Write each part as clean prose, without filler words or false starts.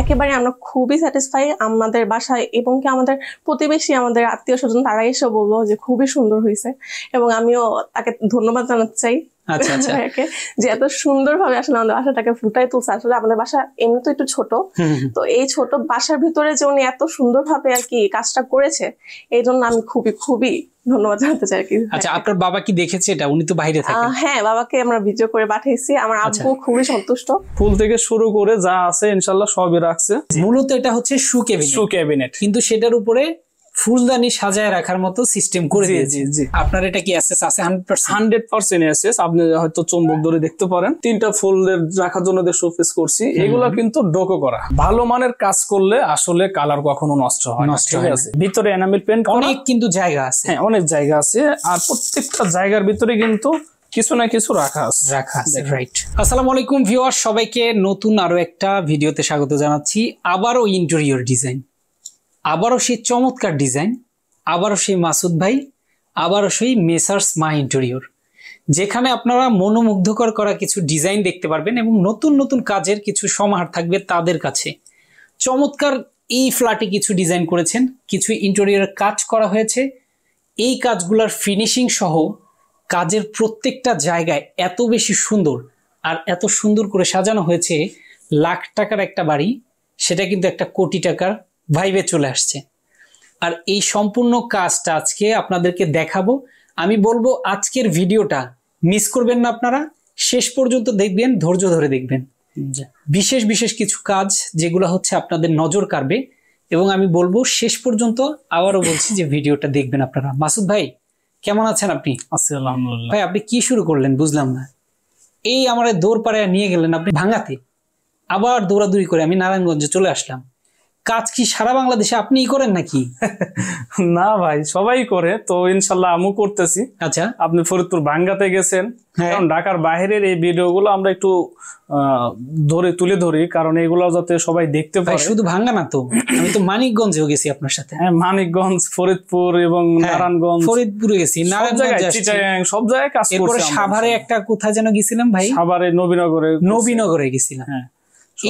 একেবারে আমরা খুবই স্যাটিসফাই আমাদের বাসায় এবং কি আমাদের প্রতিবেশী আমাদের আত্মীয় স্বজন তারা এসে বললো যে খুবই সুন্দর হয়েছে এবং আমিও তাকে ধন্যবাদ জানাতে চাই যে এত সুন্দর ভাবে আসলে আমাদের বাসাটাকে ফুটাই তুলছে। আসলে আমাদের বাসা এমনি তো একটু ছোট, তো এই ছোট বাসার ভিতরে যে উনি এত সুন্দর ভাবে আর কি কাজটা করেছে এই জন্য আমি খুবই খুবই ধন্যবাদ জানাতে চাই আর কি। আচ্ছা, আপনার বাবা কি দেখেছে এটা? উনি তো বাইরে থাকেন। হ্যাঁ, বাবাকে আমরা ভিডিও করে পাঠিয়েছি। আমার আব্বু খুবই সন্তুষ্ট। ফুল থেকে শুরু করে যা আছে ইনশাআল্লাহ সবই রাখছে। মূলত এটা হচ্ছে শু ক্যাবিনেট, কিন্তু সেটার উপরে ফুলদানি সাজায় রাখার মতো সিস্টেম করে দিয়েছে। আপনার এটা কি অ্যাসেস আছে? 100% অ্যাসেস। আপনি হয়তো চুম্বক ধরে দেখতে পারেন, 3টা ফুলের রাখার জন্য শোপিস করছি। এগুলা কিন্তু ডোকো করা। ভালো মানের কাজ করলে আসলে কালার কখনো নষ্ট হয় না। ঠিক আছে, ভিতরে এনামেল পেইন্ট অনেক কিন্তু জায়গা আছে। হ্যাঁ, অনেক জায়গা আছে, আর প্রত্যেকটা জায়গার ভিতরে কিন্তু কিছু না কিছু রাখা আছে। রাইট। আসসালামু আলাইকুম ভিউয়ার, সবাইকে নতুন আরো একটা ভিডিওতে স্বাগত জানাচ্ছি। আবারও ইন্টেরিয়র ডিজাইন, আবারও সেই চমৎকার ডিজাইন, আবারও সেই মাসুদ ভাই, আবারও সেই মেসার্স মা ইন্টেরিয়র, যেখানে আপনারা মনোমুগ্ধকর করা কিছু ডিজাইন দেখতে পারবেন এবং নতুন নতুন কাজের কিছু সমাহার থাকবে তাদের কাছে। চমৎকার এই ফ্ল্যাটে কিছু ডিজাইন করেছেন, কিছু ইন্টেরিয়রের কাজ করা হয়েছে। এই কাজগুলোর ফিনিশিং সহ কাজের প্রত্যেকটা জায়গায় এত বেশি সুন্দর আর এত সুন্দর করে সাজানো হয়েছে। লাখ টাকার একটা বাড়ি, সেটা কিন্তু একটা কোটি টাকার ভাইবে চলে আসছে। আর এই সম্পূর্ণ কাজটা আজকে আপনাদেরকে দেখাবো। আমি বলবো আজকের ভিডিওটা মিস করবেন না, আপনারা শেষ পর্যন্ত দেখবেন, ধৈর্য ধরে দেখবেন। বিশেষ বিশেষ কিছু কাজ যেগুলো হচ্ছে আপনাদের নজর কাড়বে, এবং আমি বলবো শেষ পর্যন্ত আবারও বলছি যে ভিডিওটা দেখবেন আপনারা। মাসুদ ভাই, কেমন আছেন আপনি? আলহামদুলিল্লাহ। ভাই, আপনি কি শুরু করলেন বুঝলাম না। এই আমার দৌড় পাড়ায় নিয়ে গেলেন আপনি ভাঙাতে, আবার দৌড়াদৌড়ি করে আমি নারায়ণগঞ্জে চলে আসলাম। কাজ কি সারা বাংলাদেশে আপনিই করেন নাকি? না ভাই, সবাই করে, তো ইনশাল্লাহ আমিও করতেছি। আচ্ছা, আপনি ফরিদপুর ভাঙ্গাতে গেছেন, কারণ ঢাকার বাইরের এই ভিডিওগুলো আমরা একটু তুলে ধরি, কারণ এগুলো যাতে সবাই দেখতে পারে। শুধু ভাঙ্গা না তো, আমি তো মানিকগঞ্জেও গেছি আপনার সাথে। হ্যাঁ, মানিকগঞ্জ, ফরিদপুর এবং নারায়ণগঞ্জ, ফরিদপুরে গেছি, নারায়ণগঞ্জ, সব জায়গায় কাজ করছি। সাভারে একটা কোথায় যেন গেছিলাম ভাই, সাভারে নবীনগরে গেছিলাম। হ্যাঁ,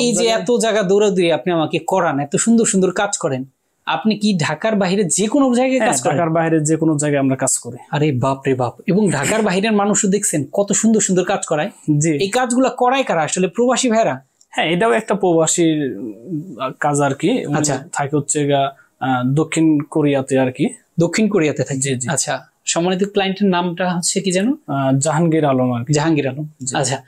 এই যে এত জায়গা দৌড়াদৌড়ি আপনি আমাকে করান, এত সুন্দর সুন্দর কাজ করেন, আপনি কি ঢাকার বাইরে যে কোনো জায়গায় কাজ করেন? ঢাকার বাইরে যে কোনো জায়গায় আমরা কাজ করি। আরে বাপ রে বাপ! এবং ঢাকার বাইরের মানুষও দেখছেন কত সুন্দর সুন্দর কাজ করায়। জি, এই কাজগুলা করায় কারা? আসলে প্রবাসী ভাইরা। হ্যাঁ, এটাও একটা প্রবাসীর কাজ আর কি। আচ্ছা, থাকে হচ্ছে দক্ষিণ কোরিয়াতে আর কি। দক্ষিণ কোরিয়াতে থাকে। আচ্ছা, সম্মানিত ক্লায়েন্টের নামটা হচ্ছে কি যেন? জাহাঙ্গীর আলম আর কি। জাহাঙ্গীর আলম। আচ্ছা,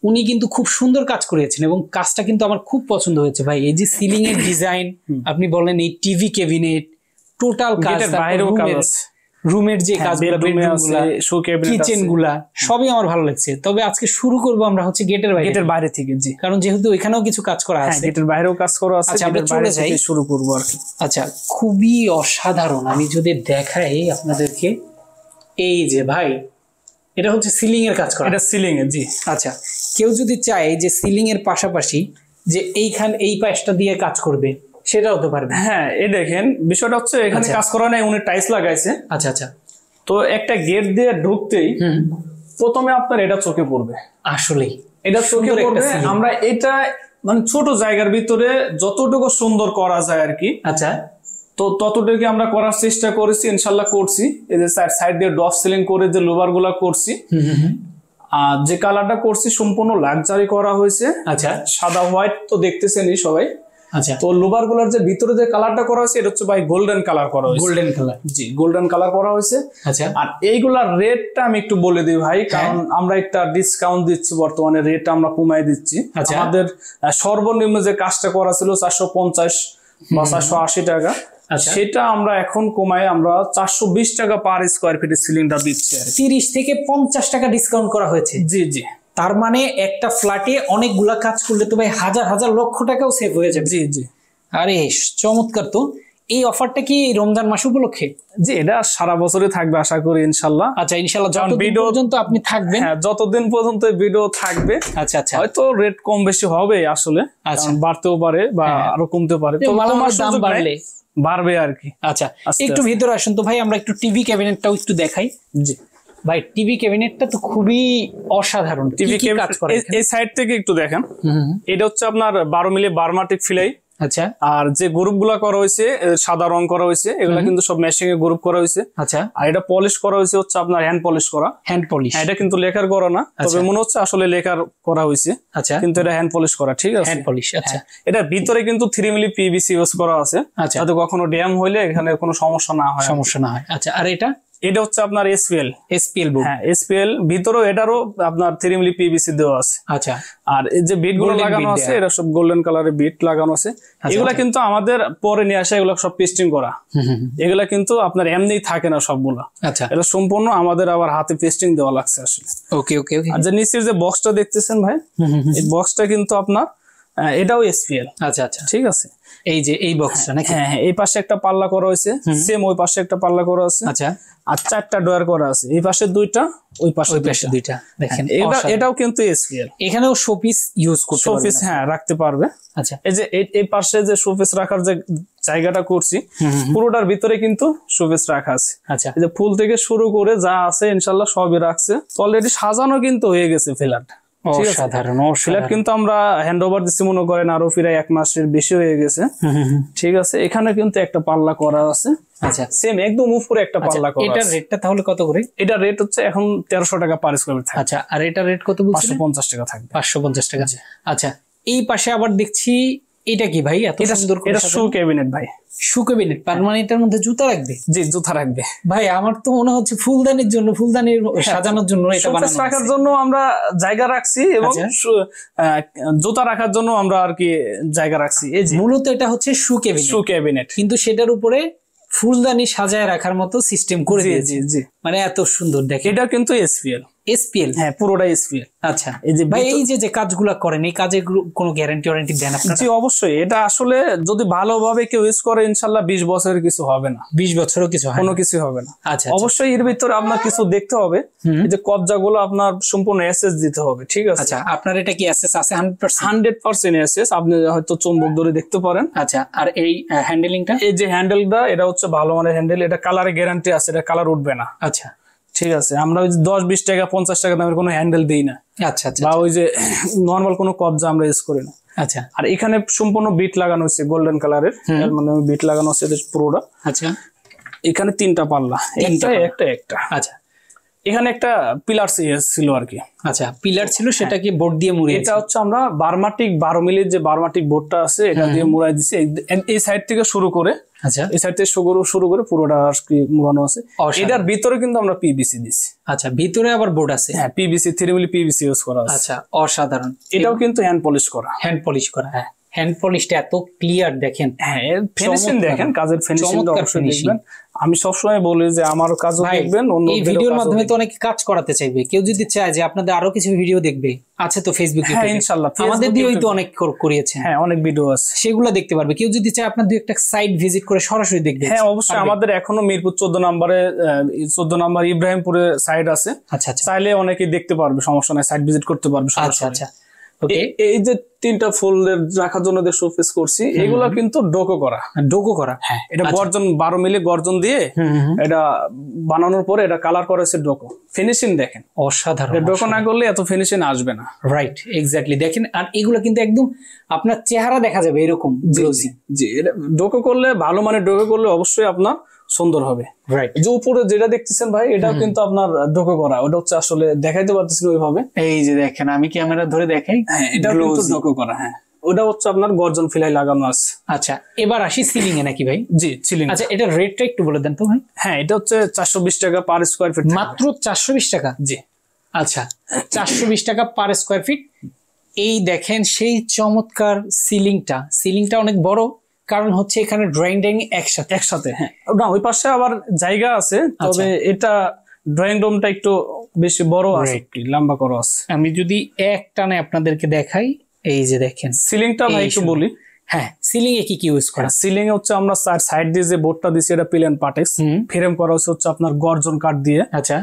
উনি কিন্তু খুব সুন্দর কাজ করেছেন এবং কাজটা কিন্তু আমার খুব পছন্দ হয়েছে ভাই। এই যে সিলিং এর ডিজাইন, আপনি বলেন এই টিভি ক্যাবিনেট, টোটাল কাজ, রুমের যে কাজগুলো, কিচেন গুলা, সবই আমার ভালো লাগছে। তবে আজকে শুরু করবো আমরা হচ্ছে গেটের বাইরে থেকে। জি, কারণ যেহেতু এখানেও কিছু কাজ করা আছে, গেটের বাইরেও কাজ করা আছে। আচ্ছা, আমরা চলে যাই, শুরু করবো আর কি। আচ্ছা, খুবই অসাধারণ। আমি যদি দেখাই আপনাদেরকে, এই যে ভাই, এটা হচ্ছে সিলিং এর কাজ করা। এটা সিলিং এর। জি, আচ্ছা, কেউ যদি চায় যে সিলিং এর পাশাপাশি যে এই পাশটা দিয়ে কাজ করবে, সেটাও তো পারবে। হ্যাঁ, এই দেখেন, বিষয়টা হচ্ছে এখানে কাজ করা নাই, উনি টাইলস লাগাইছে। আচ্ছা আচ্ছা, তো একটা গেট দিয়ে ঢুকতেই প্রথমে আপনার এটা চোখে পড়বে। আসলেই এটা চোখে পড়বে। আমরা এটা মানে ছোট জায়গার ভিতরে যতটুকু সুন্দর করা যায় আর কি। আচ্ছা, তো ততটুকু আমরা করার চেষ্টা করেছি, ইনশাল্লাহ করছি। এই যে সাইড দিয়ে ড্রপ সিলিং করে যে লোভার গুলা করছি, আর যে কালারটা করছি সম্পূর্ণ লাক্সারি করা হয়েছে। আচ্ছা, সাদা হোয়াইট তো দেখতেছেনই সবাই। আচ্ছা, তো লোভার গুলার যে ভিতরে যে কালারটা করা হয়েছে, এটা হচ্ছে ভাই গোল্ডেন কালার করা হয়েছে। Golden colour? জি, গোল্ডেন কালার করা হয়েছে। আচ্ছা, আর এইগুলার রেটটা আমি একটু বলে দিই ভাই, কারণ আমরা একটা ডিসকাউন্ট দিচ্ছি বর্তমানে, রেট আমরা কমাই দিচ্ছি। আমাদের সর্বনিম্ন যে কাজটা করা ছিল 450 বা 480 টাকা, সেটা আমরা এখন কমাই আমরা 420 টাকা পার স্কোয়ার ফিটের সিলিংটা দিচ্ছি। 30 থেকে 50 টাকা ডিসকাউন্ট করা হয়েছে। জি জি, তার মানে একটা ফ্ল্যাটে অনেকগুলা কাজ করলে তো ভাই হাজার হাজার লক্ষ টাকাও সেভ হয়ে যাবে। জি জি, আরে চমৎকার তো। এই অফারটা কি রমজান মাস উপলক্ষে? জি, এটা সারা বছরই থাকবে আশা করি ইনশাল্লাহ। আচ্ছা, ইনশাল্লাহ যতদিন পর্যন্ত আপনি থাকবেন। হ্যাঁ, যতদিন পর্যন্ত ভিডিও থাকবে। আচ্ছা আচ্ছা, হয়তো রেট কম বেশি হবে আসলে, বাড়তেও পারে বা আরো কমতে পারে। তো দাম বাড়বে আর কি। আচ্ছা, একটু ভিতরে আসুন তো ভাই, আমরা একটু টিভি ক্যাবিনেটটাও একটু দেখাই। জি ভাই, টিভি ক্যাবিনেটটা তো খুবই অসাধারণ। টিভি কাজ করে এই সাইড থেকে একটু দেখেন। এটা হচ্ছে আপনার 12 মিলি বার্মাটিক ফিলাই। আচ্ছা। আর যে গ্রুপ গুলা করা হয়েছে সাদা রং করা হয়েছে এগুলা কিন্তু সব মেশিং এ গ্রুপ করা হয়েছে। আচ্ছা। আর এটা পলিশ করা হয়েছে হচ্ছে আপনার হ্যান্ড পলিশ করা। হ্যান্ড পলিশ, এটা কিন্তু লেখার করা না, তবে মনে হচ্ছে আসলে লেখার করা হয়েছে। আচ্ছা। কিন্তু এটা হ্যান্ড পলিশ করা, ঠিক আছে, হ্যান্ড পলিশ। আচ্ছা। এটা ভিতরে কিন্তু 3 মিলি পিভিসি ইউজ করা আছে, যাতে কখনো ড্যাম হইলে এখানে কোনো সমস্যা না হয়। আচ্ছা। আর এটা হচ্ছে আপনার এসপিএল বোর্ড। হ্যাঁ, এসপিএল ভিতরে এটারও আপনার 3 মিলি পিভিসি দেওয়া আছে। আচ্ছা। আর এই যে বিট গুলো লাগানো আছে এটা সব গোল্ডেন কালারের বিট লাগানো আছে। এগুলা কিন্তু আমাদের পরে নিয়ে আসে, এগুলো সব পেস্টিং করা। এগুলা কিন্তু আপনার এমনি থাকে না সবগুলা। আচ্ছা। এটা সম্পূর্ণ আমাদের আবার হাতে পেস্টিং দেওয়া লাগছে আসলে। ওকে ওকে ওকে। আর যে নিচের যে বক্সটা দেখতেছেন ভাই, এই বক্সটা কিন্তু আপনার এটাও এসপিএল। আচ্ছা আচ্ছা, ঠিক আছে। এই যে এই বক্সটা নাকি? হ্যাঁ হ্যাঁ, এই পাশে একটা পাল্লা করা হয়েছে, সেম ওই পাশে একটা পাল্লা করা আছে। আচ্ছা। আর 4টা ডয়ার করা আছে, এই পাশে 2টা, ওই পাশে 2টা। দেখেন এটাও কিন্তু এসপিএল। এখানেও শোপিস ইউজ করতে পারবে, শোপিস হ্যাঁ রাখতে পারবে। আচ্ছা। এই যে এই পাশে যে শোপিস রাখার যে জায়গাটা করছি পুরোটার ভিতরে কিন্তু শোপিস রাখা আছে। আচ্ছা। এই যে ফুল থেকে শুরু করে যা আছে ইনশাআল্লাহ সবই রাখছে। অলরেডি সাজানো কিন্তু হয়ে গেছে ফ্ল্যাট। অসাধারণ। ফ্ল্যাট কিন্তু আমরা হ্যান্ড ওভার দিচ্ছি মনে করেন আরো প্রায় 1 মাসের বেশি হয়ে গেছে। ঠিক আছে। এখানে কিন্তু একটা পাল্লা করা আছে। আচ্ছা। সেম একদম উপরে একটা পাল্লা করা আছে। এটা রেটটা তাহলে কত করে? এটা রেট হচ্ছে এখন 1300 টাকা পার স্কয়ার ফিট থাকবে। আচ্ছা। আর এটা রেট কত বলছেন? 550 টাকা থাকবে। 550 টাকা। আচ্ছা। এই পাশে আবার দেখছি এটা কি ভাই এত সুন্দর করে? এটা শু ক্যাবিনেট ভাই। শু ক্যাবিনেট, তার মানে এটার মধ্যে জুতা রাখবে? জি, জুতা রাখবে। ভাই আমার তো মনে হচ্ছে ফুলদানির জন্য, ফুলদানির সাজানোর জন্য এটা বানানো, রাখার জন্য আমরা জায়গা রাখছি এবং জুতা রাখার জন্য আমরা আর কি জায়গা রাখছি। এই যে মূলত এটা হচ্ছে শু ক্যাবিনেট, কিন্তু সেটার উপরে ফুলদানি সাজায় রাখার মতো সিস্টেম করে দিয়েছে। জি, মানে এত সুন্দর। দেখে এটা কিন্তু এসপিএল। হ্যাঁ, পুরোটাই এসপিএল। আচ্ছা। এই যে ভাই এই যে কাজগুলো করেন, এই কাজের কোনো গ্যারান্টি দেন আপনারা? জি অবশ্যই। এটা আসলে যদি ভালোভাবে কেউ ইউজ করে ইনশাআল্লাহ 20 বছরের কিছু হবে না। 20 বছরও কিছু হয় না? কোনো কিছু হবে না। আচ্ছা। অবশ্যই এর ভিতরে আপনার কিছু দেখতে হবে, এই যে কবজাগুলো আপনার সম্পূর্ণ এসএস দিতে হবে। ঠিক আছে। আচ্ছা। আপনার এটা কি এসএস আছে? 100% এসএস। আপনি হয়তো চুম্বক ধরে দেখতে পারেন। আচ্ছা। আর এই হ্যান্ডেলিংটা, এই যে হ্যান্ডেলটা, এটা হচ্ছে ভালো মানের হ্যান্ডেল। এটা কালারে গ্যারান্টি আছে, এটা কালার উঠবে না। আচ্ছা। ঠিক আছে। আমরা ওই 10-20 টাকা 50 টাকা দামের কোনো হ্যান্ডেল দিই না। আচ্ছা আচ্ছা। বা ওই যে নরমাল কোনো কবজা আমরা ইউজ করি না। আচ্ছা। আর এখানে সম্পূর্ণ বিট লাগানো হচ্ছে গোল্ডেন কালারের, মানে বিট লাগানো হচ্ছে পুরোটা। আচ্ছা। এখানে 3টা পাল্লা, একটা। আচ্ছা। এখানে একটা পিলার ছিল আর কি। আচ্ছা। পিলার ছিল, সেটা কি বোর্ড দিয়ে মুড়িয়ে? এটা হচ্ছে আমরা বারমাটিক 12 মিলির যে বারমাটিক বোর্ডটা আছে এটা দিয়ে মুড়াই দিছি। এই সাইড থেকে শুরু করে, আচ্ছা, এই সাইড থেকে শুরু করে পুরোটা আর কি মুড়ানো আছে। এটার ভিতরে কিন্তু আমরা পিভিসি দিছি। আচ্ছা। ভিতরে আবার বোর্ড আছে? হ্যাঁ, পিভিসি 3 মিলি পিভিসি ইউজ করা আছে। আচ্ছা। অসাধারণ। এটাও কিন্তু হ্যান্ড পলিশ করা। হ্যাঁ, হ্যান্ড পলিশটা এত ক্লিয়ার দেখেন। হ্যাঁ, ফিনিশিং দেখেন, কাজের ফিনিশিংটা অবশ্যই দেখবেন। আমি সবসময় বলি যে আমার কাজও দেখবেন, অন্য এই ভিডিওর মাধ্যমে তো অনেকে কাজ করাতে চাইবে। কেউ যদি চায় যে আপনাদের আরো কিছু ভিডিও দেখবে, আছে তো ফেসবুকে। হ্যাঁ ইনশাআল্লাহ, আমাদের দিয়েই তো অনেক করিয়েছেন। হ্যাঁ, অনেক ভিডিও আছে, সেগুলো দেখতে পারবে। কেউ যদি চায় আপনার দুই একটা সাইট ভিজিট করে সরাসরি দেখবে। হ্যাঁ অবশ্যই। আমাদের এখনো মিরপুর 14 নম্বর ইব্রাহিমপুরে সাইট আছে। আচ্ছা আচ্ছা। চাইলে অনেকেই দেখতে পারবে, সমস্যা নাই, সাইট ভিজিট করতে পারবে। আচ্ছা আচ্ছা। এই যে 3টা ফুলের রাখার জন্য যে শোপিস করছি, এগুলা কিন্তু ডোকো করা। হ্যাঁ, এটা গর্জন 12 মিলি গর্জন দিয়ে এটা বানানোর পরে এটা কালার করা হয়েছে ডোকো। ফিনিশিং দেখেন অসাধারণ। ডোকো না করলে এত ফিনিশিং আসবে না। Right, exactly. দেখেন, আর এগুলো কিন্তু একদম আপনার চেহারা দেখা যাবে এরকম গ্লোজি। জি, এটা ডোকো করলে, ভালো মানে ডোকো করলে অবশ্যই আপনার সুন্দর হবে। রাইট। যে উপরে যেটা দেখতেছেন ভাই, এটাও কিন্তু আপনার ডোকো করা। ওটা হচ্ছে আসলে দেখাইতে পারতেছি না ওইভাবে। এই যে দেখেন, আমি ক্যামেরা ধরে দেখাই। হ্যাঁ, এটা কিন্তু ডোকো করা। হ্যাঁ, ওটা হচ্ছে আপনার গর্জন ফিলাই লাগানো আছে। আচ্ছা, এবার আসি সিলিং এ নাকি ভাই? জি, সিলিং। আচ্ছা, এটা রেটটা একটু বলে দেন তো ভাই। হ্যাঁ, এটা হচ্ছে 420 টাকা পার স্কয়ার ফিট। মাত্র 420 টাকা? জি। আচ্ছা, 420 টাকা পার স্কয়ার ফিট। এই দেখেন সেই চমৎকার সিলিংটা অনেক বড়, কারণ হচ্ছে এখানে ড্রয়িং একসাথে। হ্যাঁ, না ওই পাশে আবার জায়গা আছে, তবে এটা ড্রয়িং রুমটা একটু বেশি বড় আছে, লম্বা করা আছে। আমি যদি এক টানে আপনাদেরকে দেখাই, এই যে দেখেন সিলিংটা ভাই একটু বলি। হ্যাঁ, সিলিং এ কি ইউজ করা? সিলিং এ হচ্ছে আমরা সাইড দিয়ে যে বোর্ডটা দিছি এটা প্লেন পার্টেক্স ফ্রেম করা হচ্ছে আপনার গর্জন কাঠ দিয়ে। আচ্ছা।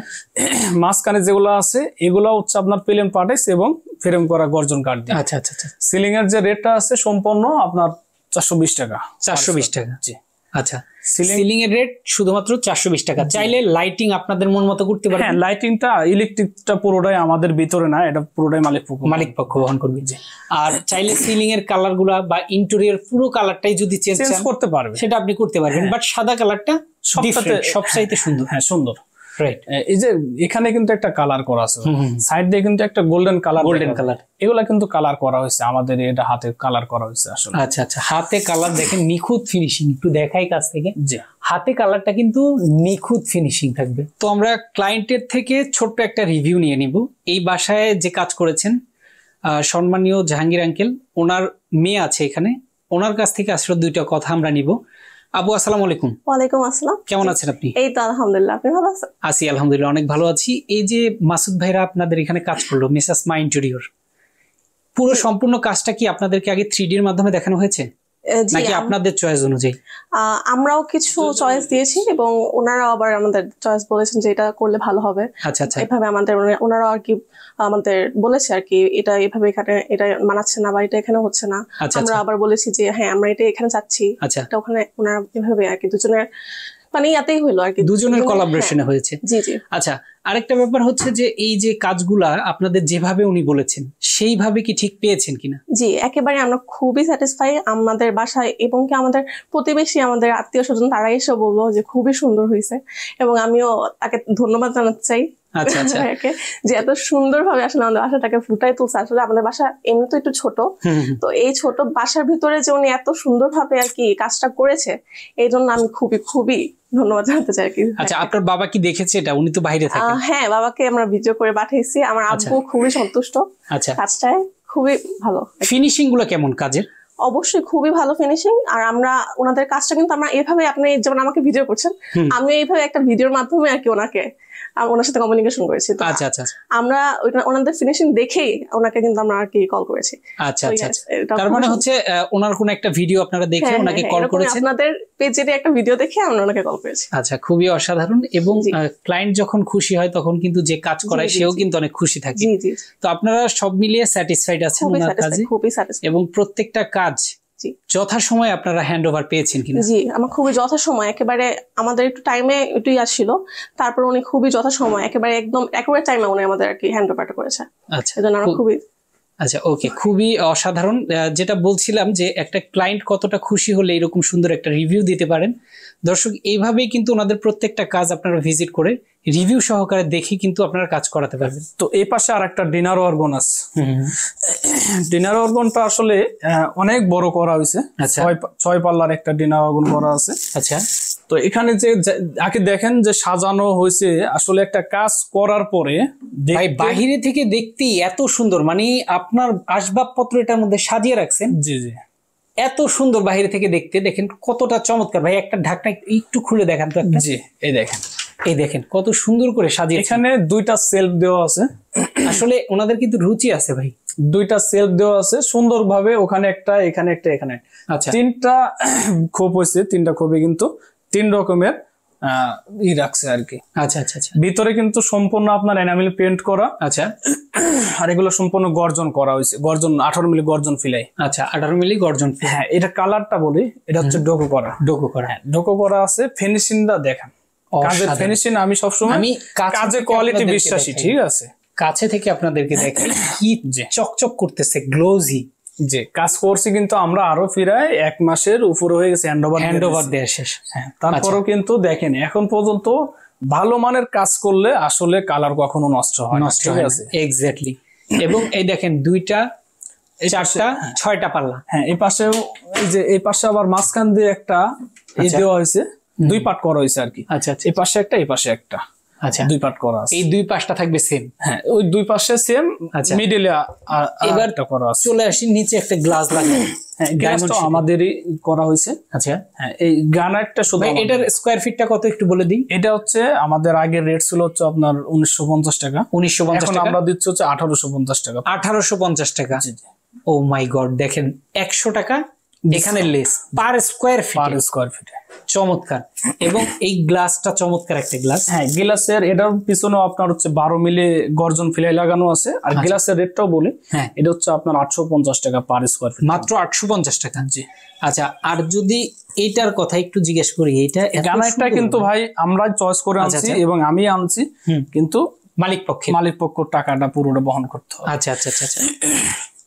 মাঝখানে যেগুলো আছে এগুলো হচ্ছে আপনার প্লেন পার্টেক্স এবং ফ্রেম করা গর্জন কাঠ দিয়ে। আচ্ছা আচ্ছা আচ্ছা। সিলিং এর যে রেটটা আছে সম্পূর্ণ আপনার 420 টাকা। 420 টাকা। জি। আচ্ছা, সিলিং এর রেট শুধুমাত্র 420 টাকা। চাইলে লাইটিং আপনাদের মন মতো করতে পারবেন। হ্যাঁ, লাইটিংটা ইলেকট্রিকটা পুরোটাই আমাদের ভিতরে না, এটা পুরোটাই মালিক পক্ষ বহন করবে। আর চাইলে সিলিং এর কালার গুলা বা ইন্টেরিয়র পুরো কালারটাই যদি চেঞ্জ করতে পারবে সেটা আপনি করতে পারবেন, বাট সাদা কালারটা সবচাইতে সুন্দর। হ্যাঁ, সুন্দর। এই যে এখানে কিন্তু একটা কালার করা আছে, সাইড দিয়ে কিন্তু একটা গোল্ডেন কালার, এগুলা কিন্তু কালার করা হয়েছে আমাদের, এটা হাতে কালার করা হয়েছে আসলে। আচ্ছা আচ্ছা, হাতে কালার দেখেন, নিখুঁত ফিনিশিং। একটু দেখাই কাছ থেকে, হাতে কালারটা কিন্তু নিখুঁত ফিনিশিং থাকবে। তো আমরা ক্লায়েন্টের থেকে ছোট্ট একটা রিভিউ নিয়ে নিব। এই বাসায় যে কাজ করেছেন সম্মানীয় জাহাঙ্গীর আঙ্কেল, ওনার মেয়ে আছে এখানে, ওনার কাছ থেকে আসলে দুইটা কথা আমরা নিব। আপু, আসসালামু আলাইকুম। ওয়ালাইকুম আসসালাম। কেমন আছেন আপনি? এই তো আলহামদুলিল্লাহ, আপনি ভালো আছেন? আছি আলহামদুলিল্লাহ, অনেক ভালো আছি। এই যে মাসুদ ভাইরা আপনাদের এখানে কাজ করলো, মিসেস মা ইন্টেরিয়র, পুরো সম্পূর্ণ কাজটা কি আপনাদেরকে আগে 3D এর মাধ্যমে দেখানো হয়েছে নাকি আপনাদের চয়েস অনুযায়ী? আমরাও কিছু চয়েস দিয়েছি এবং ওনারাও আবার আমাদের চয়েস বলেছেন যে এটা করলে ভালো হবে। আচ্ছা আচ্ছা, এভাবে আমাদের ওনারাও আর কি আমাদের বলেছে আর কি, এটা এভাবে এখানে এটা মানাচ্ছে না বা এটা এখানে হচ্ছে না। আমরা আবার বলেছি যে হ্যাঁ আমরা এটা এখানে চাচ্ছি, এটা ওখানে ওনারা এভাবে আর কি দুজনের মানে ইয়াতেই হইলো আর কি, দুজনের কোলাবোরেশনে হয়েছে। জি জি। আচ্ছা, আরেকটা ব্যাপার হচ্ছে যে এই যে কাজগুলা আপনাদের যেভাবে উনি বলেছেন সেইভাবে কি ঠিক পেয়েছেন কিনা? জি, একেবারে আমরা খুবই স্যাটিসফাই। আমাদের বাসায় এবং কি আমাদের প্রতিবেশী, আমাদের আত্মীয় স্বজন তারা এসে বললো যে খুবই সুন্দর হয়েছে এবং আমিও তাকে ধন্যবাদ জানাতে চাই যে এত সুন্দর ভাবে আসলে আমাদের বাসাটাকে ফুটাই তুলছে। আসলে আমাদের বাসা এমনি তো একটু ছোট, তো এই ছোট বাসার ভিতরে যে উনি এত সুন্দর ভাবে আর কি কাজটা করেছে, এই জন্য আমি খুবই খুবই ধন্যবাদ জানাতে চাই আর কি। আচ্ছা, আপনার বাবা কি দেখেছে এটা? উনি তো বাইরে থাকেন। হ্যাঁ, বাবাকে আমরা ভিডিও করে পাঠিয়েছি। আমার আব্বু খুবই সন্তুষ্ট। আচ্ছা, কাজটায় খুবই ভালো। ফিনিশিং গুলো কেমন কাজের? অবশ্যই খুবই ভালো ফিনিশিং। আর আমরা ওনাদের কাজটা কিন্তু আমরা এইভাবে, আপনি যেমন আমাকে ভিডিও করছেন, আমি এইভাবে একটা ভিডিওর মাধ্যমে আর কি ওনার সাথে কমিউনিকেশন করেছি। আচ্ছা আচ্ছা, আমরা ওনাদের ফিনিশিং দেখেই ওনাকে কিন্তু আমরা আর কি কল করেছি। আচ্ছা আচ্ছা, তার মানে হচ্ছে ওনার কোন একটা ভিডিও আপনারা দেখে ওনাকে কল করেছেন? আপনাদের পেজের একটা ভিডিও দেখে আমরা ওনাকে কল করেছি। আচ্ছা, খুবই অসাধারণ। এবং ক্লায়েন্ট যখন খুশি হয় তখন কিন্তু যে কাজ করায় সেও কিন্তু অনেক খুশি থাকে। তো আপনারা সব মিলিয়ে স্যাটিসফাইড আছেন ওনার কাজে? খুবই স্যাটিসফাইড। এবং প্রত্যেকটা কাজ যথাসময় আপনারা হ্যান্ড ওভার পেয়েছেন কিনা? জি, আমার খুবই যথাসময়, একেবারে আমাদের একটু টাইমে একটুই আসছিল, তারপর উনি খুবই যথাসময় একেবারে একদম একেবারে টাইমে উনি আমাদের আর কি হ্যান্ড ওভারটা করেছে। আচ্ছা, এজন্য আমরা খুবই আচ্ছা, ওকে, খুবই অসাধারণ। যেটা বলছিলাম যে একটা ক্লায়েন্ট কতটা খুশি হলে এরকম সুন্দর একটা রিভিউ দিতে পারেন। দর্শক, এইভাবেই কিন্তু ওনাদের প্রত্যেকটা কাজ আপনারা ভিজিট করে রিভিউ সহকারে দেখে কিন্তু আপনারা কাজ করাতে পারবেন। তো এই পাশে আর একটা ডিনার অর্গন আছে। ডিনার অর্গনটা আসলে অনেক বড় করা হয়েছে। 6 পাল্লার একটা ডিনার অর্গন করা আছে। আচ্ছা, তো এখানে যে আগে দেখেন যে সাজানো হয়েছে, আসলে একটা কাজ করার পরে বাহিরে থেকে দেখতেই এত সুন্দর, মানে আপনার আসবাবপত্র এটার মধ্যে সাজিয়ে রাখছেন। জি জি, এত সুন্দর বাহিরে থেকে দেখতে, দেখেন কতটা চমৎকার। ভাই, একটা ঢাকনা একটু খুলে দেখান তো একটা। জি, এই দেখেন কত সুন্দর করে সাজিয়ে। এখানে 2টা সেলফ দেওয়া আছে। আসলে ওনাদের কিন্তু রুচি আছে ভাই। 2টা সেলফ দেওয়া আছে সুন্দরভাবে, ওখানে একটা, এখানে একটা, এখানে। আচ্ছা, 3টা খোপ হয়েছে। 3টা খোপে কিন্তু 3 রকমের রাখছে আর কি। আচ্ছা আচ্ছা আচ্ছা, ভিতরে কিন্তু সম্পূর্ণ আপনার এনামেল পেইন্ট করা। আচ্ছা, আর এগুলো সম্পূর্ণ গর্জন করা হয়েছে, গর্জন 18 মিলি গর্জন ফিলাই। আচ্ছা, 18 মিলি গর্জন। হ্যাঁ, এটা কালারটা বলি, এটা হচ্ছে ডোকো করা। হ্যাঁ, ডোকো করা আছে। ফিনিশিংটা দেখেন, কাজের ফিনিশিং আমি সবসময় কাজে কোয়ালিটি বিশ্বাসী। ঠিক আছে, কাছে থেকে আপনাদেরকে দেখেন কি চকচক করতেছে, গ্লোজি। যে কাজ করছি কিন্তু আমরা আরো ফিরায় 1 মাসের উপরে হয়ে গেছে হ্যান্ড ওভার দেওয়া শেষ। হ্যাঁ, তারপরেও কিন্তু দেখেন এখন পর্যন্ত ভালো মানের কাজ করলে আসলে কালার কখনো নষ্ট হয় না। ঠিক আছে, এক্স্যাক্টলি। এবং এই দেখেন 2টা 4টা 6টা পাল্লা। হ্যাঁ, এই পাশেও এই পাশে আবার মাঝখান দিয়ে একটা দেওয়া হয়েছে, 2 পার্ট করা হয়েছে আর কি। আচ্ছা, এই পাশে একটা, এই পাশে একটা। আচ্ছা, 2 পার্ট করা আছে। এই 2 পাশটা থাকবে সেম। হ্যাঁ, ওই 2 পাশে সেম, মিডলে এবারটা করা আছে। চলে আসি নিচে একটা গ্লাস লাগানো। হ্যাঁ, গ্লাসটা আমাদেরই করা হয়েছে। আচ্ছা, হ্যাঁ, এই গ্রানাইটটা শুধু। এটার স্কয়ার ফিটটা কত একটু বলে দিই। এটা হচ্ছে আমাদের আগের রেট ছিল হচ্ছে আপনার 1950 টাকা। 1950 টাকা। আমরা দিচ্ছি হচ্ছে 1850 টাকা। 1850 টাকা। ও মাই গড, দেখেন 100 টাকা এখানে লেস পার স্কয়ার ফিটে চমৎকার। এবং এই গ্লাসটা চমৎকার একটা গ্লাস। হ্যাঁ, গ্লাসের এটার পিছনে আপনার হচ্ছে 12 মিলি গর্জন ফিলাই লাগানো আছে। আর গ্লাসের রেটটাও বলি, হ্যাঁ এটা হচ্ছে আপনার 850 টাকা পার স্কয়ার ফিট, মাত্র 850 টাকা। জি আচ্ছা, আর যদি এইটার কথা একটু জিজ্ঞেস করি, এইটা গ্রানাইটটা কিন্তু ভাই আমরা চয়েস করে আনছি এবং আমি আনছি, কিন্তু মালিক পক্ষ টাকাটা পুরোটা বহন করতে হবে। আচ্ছা আচ্ছা আচ্ছা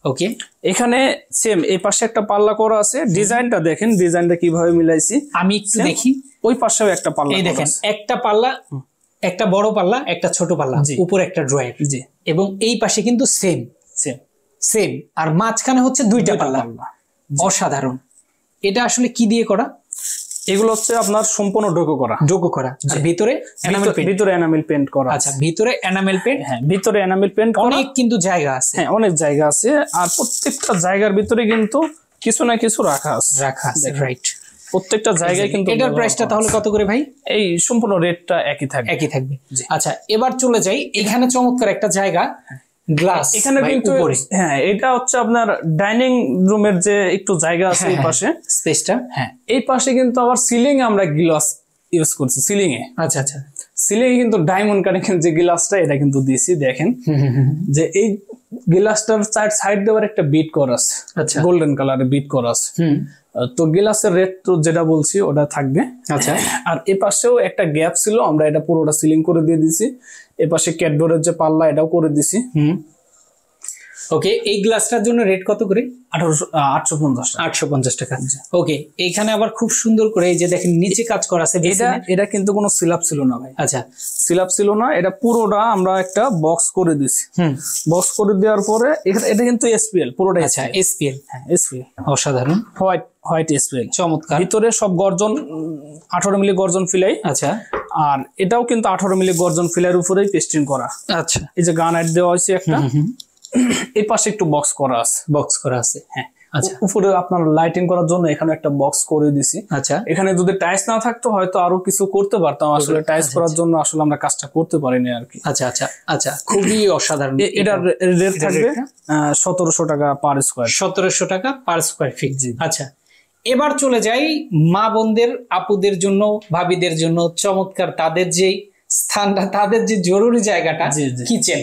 ওকে। এখানে সেম এই পাশে একটা পাল্লা করা আছে, ডিজাইনটা দেখেন, ডিজাইনটা কিভাবে মিলাইছি আমি একটু দেখি। ওই পাশেও একটা পাল্লা, এই দেখেন একটা পাল্লা, একটা বড় পাল্লা, একটা ছোট পাল্লা, উপরে একটা ড্রয়ার। জি, এবং এই পাশে কিন্তু সেম সেম সেম, আর মাঝখানে হচ্ছে দুইটা পাল্লা। অসাধারণ। এটা আসলে কি দিয়ে করা? এগুলো হচ্ছে আপনার সম্পূর্ণ ডোকো করা। আর ভিতরে এনামেল পেইন্ট করা। আচ্ছা, ভিতরে এনামেল পেইন্ট। হ্যাঁ, ভিতরে এনামেল পেইন্ট অনেক কিন্তু জায়গা আছে। হ্যাঁ, অনেক জায়গা আছে, আর প্রত্যেকটা জায়গার ভিতরে কিন্তু কিছু না কিছু রাখা আছে। রাইট, প্রত্যেকটা জায়গায় কিন্তু। এটার প্রাইসটা তাহলে কত করে ভাই? এই সম্পূর্ণ রেটটা একই থাকবে। আচ্ছা, এবার চলে যাই, এখানে চমৎকার একটা জায়গা, গ্লাস এখানে কিন্তু। হ্যাঁ, এটা হচ্ছে আপনার ডাইনিং রুমের যে একটু জায়গা আছে এই পাশে স্পেসটা। হ্যাঁ, এই পাশে কিন্তু আবার সিলিং আমরা গ্লাস ইউজ করছি সিলিং এ। আচ্ছা আচ্ছা, সিলিং এ কিন্তু ডায়মন্ড কাটিং যে গ্লাসটা, এটা কিন্তু দিয়েছি। দেখেন যে এই গ্লাসটার সাইড দেওয়ার একটা বিট করা আছে। আচ্ছা, গোল্ডেন কালারের বিট করা আছে। তো গ্লাসের রেট তো যেটা বলছি ওটা থাকবে। আচ্ছা, আর এ পাশেও একটা গ্যাপ ছিল, আমরা এটা পুরোটা সিলিং করে দিয়ে দিছি। এ পাশে ক্যাডবোর্ডের যে পাল্লা, এটাও করে দিছি। ওকে, এই গ্লাসটার জন্য রেট কত করে? 850 টাকা। ওকে, এখানে আবার খুব সুন্দর করে এই যে দেখেন নিচে কাজ করা আছে। এটা কিন্তু কোনো সিলাপ ছিল না ভাই। আচ্ছা, সিলাপ ছিল না, এটা পুরোটা আমরা একটা বক্স করে দিছি। বক্স করে দেওয়ার পরে এটা কিন্তু এসপিএল পুরোটা। আচ্ছা, এসপিএল। হ্যাঁ, এসপিএল অসাধারণ। হোয়াইট এসপিএল, চমৎকার। ভিতরে সব গর্জন 18 মিলি গর্জন ফিলাই। আচ্ছা, আর এটাও কিন্তু 18 মিলি গর্জন ফিলাইয়ের উপরেই পেস্টিং করা। আচ্ছা, এই যে গ্রানাইট দেওয়া হয়েছে একটা, এই পাশে একটু বক্স করা আছে। হ্যাঁ, আচ্ছা, উপরে আপনার লাইটিং করার জন্য এখানে একটা বক্স করে দিছি। আচ্ছা, এখানে যদি টাইলস না থাকতো হয়তো আরো কিছু করতে পারতাম, আসলে টাইলস করার জন্য আসলে আমরা কাজটা করতে পারিনি আর কি। আচ্ছা আচ্ছা আচ্ছা, খুবই অসাধারণ। এটার রেট থাকবে 1700 টাকা পার স্কয়ার। 1700 টাকা পার স্কয়ার ফিট। আচ্ছা, এবার চলে যাই মা বোনদের, আপুদের জন্য, ভাবিদের জন্য চমৎকার তাদের যে স্থানটা, তাদের যে জরুরি জায়গাটা, কিচেন।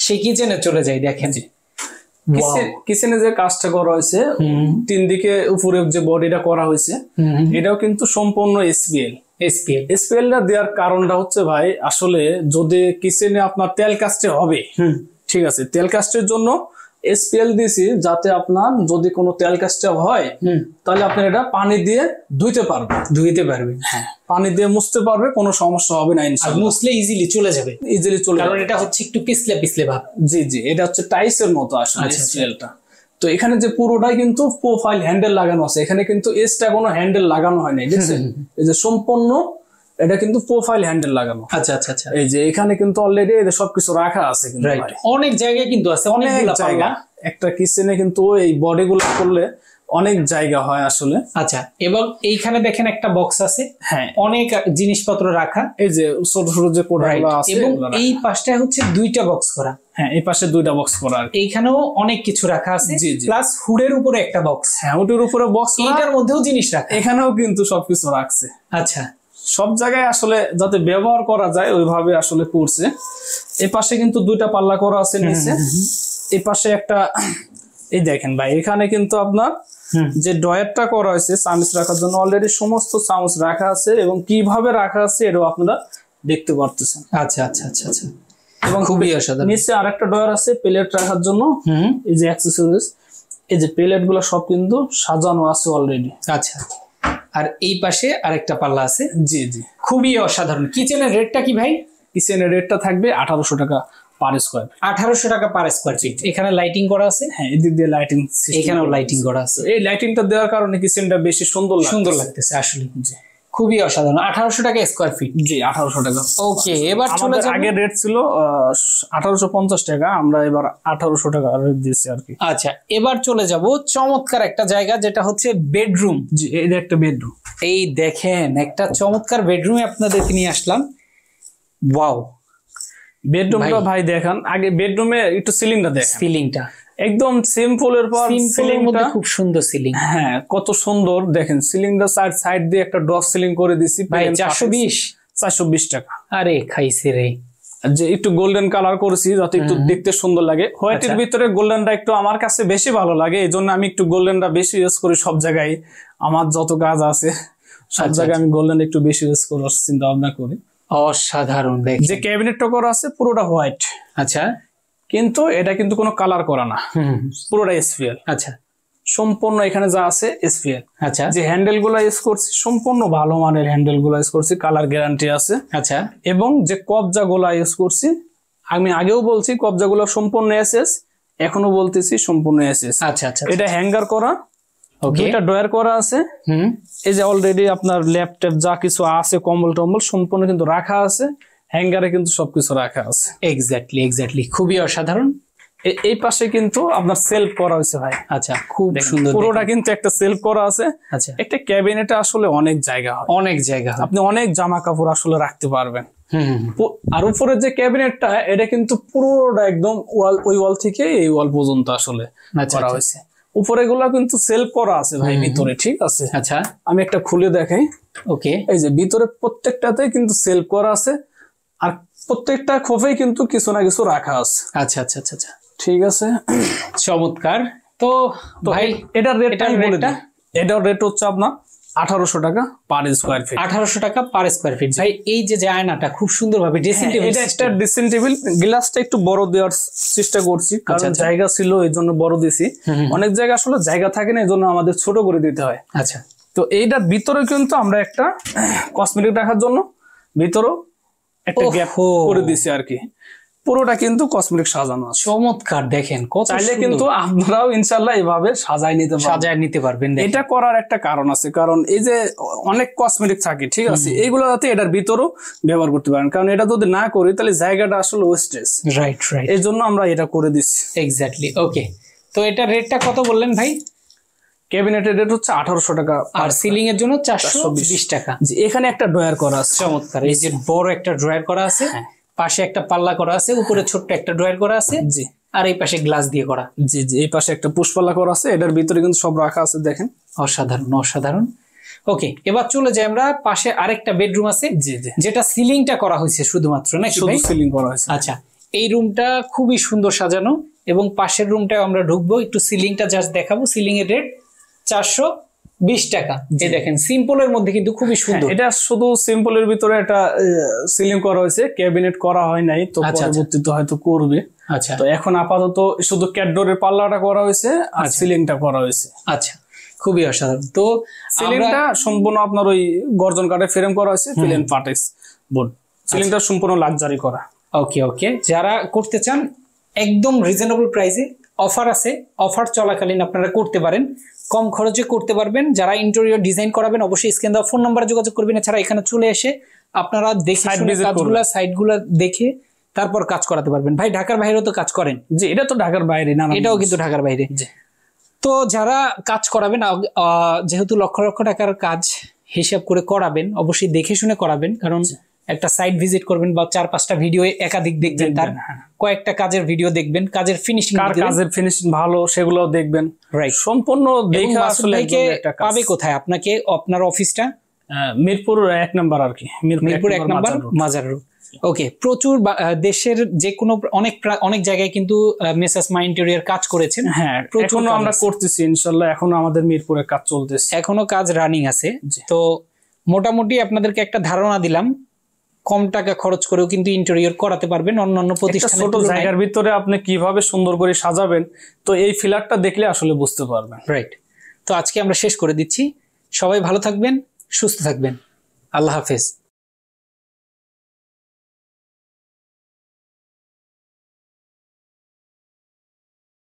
সেই কিচেনে চলে যাই। দেখেন কিচেনে যে কাজটা করা হয়েছে, 3 দিকে উপরে যে বডিটা করা হয়েছে, এটাও কিন্তু সম্পূর্ণ এসপিএল টা দেওয়ার কারণটা হচ্ছে ভাই, আসলে যদি কিচেনে আপনার তেল কাস্টে হবে, ঠিক আছে, তেল কাস্টের জন্য এসপিএল দিয়েছি, যাতে আপনার যদি কোনো তেল কাস্টে হয় তাহলে আপনি এটা পানি দিয়ে ধুইতে পারবেন। হ্যাঁ, পানি দিয়ে মুছতে পারবে, কোনো সমস্যা হবে না ইনশাআল্লাহ। মুছলে ইজিলি চলে যাবে, কারণ এটা হচ্ছে একটু পিছলে ভাব। জি, এটা হচ্ছে টাইসের মতো আসলে এসপিএলটা। তো এখানে যে পুরোটাই কিন্তু প্রোফাইল হ্যান্ডেল লাগানো আছে, এখানে কিন্তু এসটা কোনো হ্যান্ডেল লাগানো হয় নাই, দেখছেন? এই যে সম্পূর্ণ এটা কিন্তু প্রোফাইল হ্যান্ডেল লাগানো। আচ্ছা আচ্ছা আচ্ছা, এই যে এখানে কিন্তু অলরেডি এদের সবকিছু রাখা আছে, কিন্তু অনেক জায়গায় কিন্তু আছে, অনেক জায়গা। একটা কিচেনে কিন্তু এই বডিগুলো করলে অনেক জায়গা হয় আসলে। আচ্ছা, এবং এইখানে দেখেন একটা বক্স আছে। হ্যাঁ, অনেক জিনিসপত্র রাখা, এই যে ছোট ছোট যে কোডাগুলো আছে, এবং এই পাশটায় হচ্ছে 2টা বক্স করা। হ্যাঁ, এই পাশে 2টা বক্স করা, আর এইখানেও অনেক কিছু রাখা আছে, প্লাস হুডের উপরে একটা বক্স। হ্যাঁ, হুডের উপরে বক্স, এটার মধ্যেও জিনিস রাখা, এখানেও কিন্তু সবকিছু রাখছে। আচ্ছা, সব জায়গায় আসলে যাতে ব্যবহার করা যায় ওইভাবে আসলে করছে। এই পাশে কিন্তু 2টা পাল্লা করা আছে নিচে, এই পাশে একটা। এই দেখেন ভাই, এখানে কিন্তু আপনার যে ড্রয়ারটা করা হয়েছে চামচ রাখার জন্য, অলরেডি সমস্ত চামচ রাখা আছে, এবং কিভাবে রাখা আছে এটাও আপনারা দেখতে পারতেছেন। আচ্ছা আচ্ছা আচ্ছা আচ্ছা, এবং খুবই অসাধারণ। নিচে আরেকটা ড্রয়ার আছে প্লেট রাখার জন্য, এই যে অ্যাক্সেসরিজ, এই যে প্লেট গুলো সব কিন্তু সাজানো আছে অলরেডি। আচ্ছা, আর এই পাশে আরেকটা পাল্লা আছে। জি, খুবই অসাধারণ। কিচেনের রেটটা কি ভাই? কিচেনের রেটটা থাকবে 1800 টাকা পার স্কয়ার। 1800 টাকা পার স্কয়ার ফিট। এখানে লাইটিং করা আছে। হ্যাঁ, এদিক দিয়ে লাইটিং, এখানেও লাইটিং করা আছে। এই লাইটিংটা দেওয়ার কারণে কিচেনটা বেশি সুন্দর লাগতেছে আসলে। জি, খুবই অসাধারণ। 1800 টাকা স্কয়ার ফিট। জি, 1800 টাকা। ওকে, এবার চলে যাব। আগের রেট ছিল 1850 টাকা, আমরা এবার 1800 টাকা রেট দিয়েছি আর কি। আচ্ছা, এবার চলে যাব চমৎকার একটা জায়গা, যেটা হচ্ছে বেডরুম। জি, এই একটা বেডরুম। এই দেখেন একটা চমৎকার বেডরুমে আপনাদেরকে নিয়ে আসলাম। ওয়াও, বেডরুমটা ভাই দেখান আগে, বেডরুমে একটু সিলিংটা দেখেন। সিলিংটা একদম সিম্পলের পর সিম্পলের মধ্যে খুব সুন্দর সিলিং। হ্যাঁ, কত সুন্দর দেখেন সিলিংটা সাইড দিয়ে একটা ড্রপ সিলিং করে দিছি ভাই 420 টাকা। আরে খাইছে রে, যে একটু গোল্ডেন কালার করেছি যাতে একটু দেখতে সুন্দর লাগে। হোয়াইটের ভিতরে গোল্ডেনটা একটু আমার কাছে বেশি ভালো লাগে, এই জন্য আমি একটু গোল্ডেনটা বেশি ইউজ করি সব জায়গায়। আমার যত কাজ আছে সব জায়গায় আমি গোল্ডেন একটু বেশি ইউজ করার চিন্তা ভাবনা করি। অসাধারণ। যে ক্যাবিনেটটা করা আছে পুরোটা হোয়াইট। আচ্ছা, কিন্তু এটা কিন্তু কোনো কালার করা না, পুরোটা এসপিএল। আচ্ছা, সম্পূর্ণ এখানে যা আছে এসপিএল। আচ্ছা, যে হ্যান্ডেল গুলা ইউজ করছি সম্পূর্ণ ভালো মানের হ্যান্ডেল গুলা ইউজ করছি, কালার গ্যারান্টি আছে। আচ্ছা, এবং যে কবজা গুলা ইউজ করছি, আমি আগেও বলছি কবজা গুলা সম্পূর্ণ এসএস, এখনো বলতেছি সম্পূর্ণ এসএস। আচ্ছা, আচ্ছা, এটা হ্যাঙ্গার করা, ওকে, এটা ড্রয়ার করা আছে। এই যে অলরেডি আপনার ল্যাপটপ যা কিছু আছে, কম্বল টম্বল সম্পূর্ণ কিন্তু রাখা আছে, হ্যাঙ্গারে কিন্তু সবকিছু রাখা আছে। এক্স্যাক্টলি, খুবই অসাধারণ। এই পাশে কিন্তু আপনার সেলফ করা হয়েছে ভাই। আচ্ছা, খুব সুন্দর, পুরোটা কিন্তু একটা সেলফ করা আছে। আচ্ছা, একটা ক্যাবিনেটে আসলে অনেক জায়গা হয়, আপনি অনেক জামা কাপড় আসলে রাখতে পারবেন। আর উপরে যে ক্যাবিনেটটা, এটা কিন্তু পুরোটা একদম ওই ওয়াল থেকে এই ওয়াল পর্যন্ত আসলে করা হয়েছে। উপরে গুলা কিন্তু সেলফ করা আছে ভাই ভিতরে, ঠিক আছে। আচ্ছা, আমি একটা খুলে দেখাই। ওকে, এই যে ভিতরে প্রত্যেকটাতে কিন্তু সেলফ করা আছে, আর প্রত্যেকটা খোপেই কিন্তু কিছু না কিছু রাখা আছে। আচ্ছা, আচ্ছা, আচ্ছা, আচ্ছা, ঠিক আছে, চমৎকার। তো ভাই এটার রেট হচ্ছে আপনার 1800 টাকা পার স্কয়ার ফিট। 1800 টাকা পার স্কয়ার ফিট। ভাই এই যে আয়নাটা খুব সুন্দরভাবে ড্রেসিং টেবিল, এটা একটা ড্রেসিং টেবিল, গ্লাসটা একটু বড় দেওয়ার চেষ্টা করছি, কারণ জায়গা ছিল এই জন্য বড় দিছি। অনেক জায়গা আসলে জায়গা থাকে না, এই জন্য আমাদের ছোট করে দিতে হয়। আচ্ছা, তো এইটার ভিতরে কিন্তু আমরা একটা কসমেটিক রাখার জন্য ভিতরেও একটা গ্যাপ করে দিছি আর কি। পুরোটা কিন্তু কসমেটিক সাজানো আছে। চমৎকার, দেখেন কত চাইলে কিন্তু আপনারাও ইনশাআল্লাহ এইভাবে সাজায় নিতে পারবেন। এটা করার একটা কারণ আছে, কারণ এই যে অনেক কসমেটিক থাকে, ঠিক আছে, এইগুলো যাতে এটার ভিতরেও ব্যবহার করতে পারেন, কারণ এটা যদি না করি তাহলে জায়গাটা আসলে ওয়েস্টেজ। রাইট, এই জন্য আমরা এটা করে দিচ্ছি। এক্স্যাক্টলি, ওকে। তো এটা রেটটা কত বললেন ভাই? ক্যাবিনেটের রেট হচ্ছে 1800 টাকা, আর সিলিং এর জন্য 420 টাকা। এখানে একটা ড্রয়ার করা আছে, চমৎকার। এই যে বড় একটা ড্রয়ার করা আছে, পাশে একটা পাল্লা করা আছে, উপরে ছোট্ট একটা ড্রয়ার করা আছে, জি, আর এই পাশে গ্লাস দিয়ে করা, জি, এই পাশে একটা পুশপাল্লা করা আছে, এটার ভিতরে কিন্তু সব রাখা আছে, দেখেন। অসাধারণ। ওকে, এবার চলে যাই আমরা, পাশে আরেকটা বেডরুম আছে, জি, যেটা সিলিংটা করা হয়েছে শুধুমাত্র, নাকি শুধু সিলিং করা হয়েছে। আচ্ছা, এই রুমটা খুবই সুন্দর সাজানো, এবং পাশের রুমটাও আমরা ঢুকবো, একটু সিলিংটা জাস্ট দেখাবো। সিলিং এর রেট 420 টাকা। এই দেখেন সিম্পলের মধ্যে কিন্তু খুবই সুন্দর। এটা শুধু সিম্পলের ভিতরে একটা সিলিং করা হয়েছে, ক্যাবিনেট করা হয় নাই, তো পরবর্তীতে হয়তো করবে। আচ্ছা, তো এখন আপাতত শুধু ক্যাডডোরের পাল্লাটা করা হয়েছে আর সিলিংটা করা হয়েছে। আচ্ছা, খুবই অসাধারণ। তো সিলিংটা সম্পূর্ণ আপনার ওই গর্জন কাঠের ফ্রেম করা হয়েছে, প্লেন পার্টেক্স বোর্ড। সিলিংটা সম্পূর্ণ লাক্সারি করা। ওকে, যারা করতে চান একদম রিজনেবল প্রাইসে অফার আছে, অফার চলাকালীন আপনারা করতে পারেন, কম খরচে করতে পারবেন। যারা ইন্টেরিয়র ডিজাইন করাবেন অবশ্যই স্ক্রিন দেওয়া ফোন নাম্বারে যোগাযোগ করবেন। এছাড়া এখানে চলে এসে আপনারা দেখে কাজগুলা, সাইটগুলা দেখে তারপর কাজ করাতে পারবেন। ভাই ঢাকার বাইরেও তো কাজ করেন? জি, এটা তো ঢাকার বাইরে না, এটাও কিন্তু ঢাকার বাইরে। তো যারা কাজ করাবেন, যেহেতু লক্ষ লক্ষ টাকার কাজ হিসাব করে করাবেন, অবশ্যই দেখে শুনে করাবেন, কারণ একটা সাইট ভিজিট করবেন বা 4-5টা ভিডিও একাধিক দেখবেন, তার কয়েকটা কাজের ভিডিও দেখবেন, কাজের ফিনিশিং ভালো সেগুলো দেখবেন। রাইট, সম্পূর্ণ দেখে আসলে পাবে কোথায় আপনাকে? আপনার অফিসটা মিরপুর 1 নাম্বার আর কি, মিরপুর 1 নাম্বার মাজার রোড। ওকে, প্রচুর দেশের যে কোনো অনেক জায়গায় কিন্তু মেসার্স মাই ইন্টেরিয়র কাজ করেছেন। হ্যাঁ, এখনো আমরা করতেছি ইনশাআল্লাহ, এখনো আমাদের মিরপুরে কাজ চলতেছে, এখনো কাজ রানিং আছে। তো মোটামুটি আপনাদেরকে একটা ধারণা দিলাম, কম টাকা খরচ করেও কিন্তু ইন্টেরিয়র করাতে পারবেন অন্যান্য প্রতিষ্ঠান। ছোট জায়গার ভিতরে আপনি কিভাবে সুন্দর করে সাজাবেন, তো এই ফ্ল্যাটটা দেখলে আসলে বুঝতে পারবেন। রাইট, তো আজকে আমরা শেষ করে দিচ্ছি। সবাই ভালো থাকবেন, সুস্থ থাকবেন, আল্লাহ হাফেজ।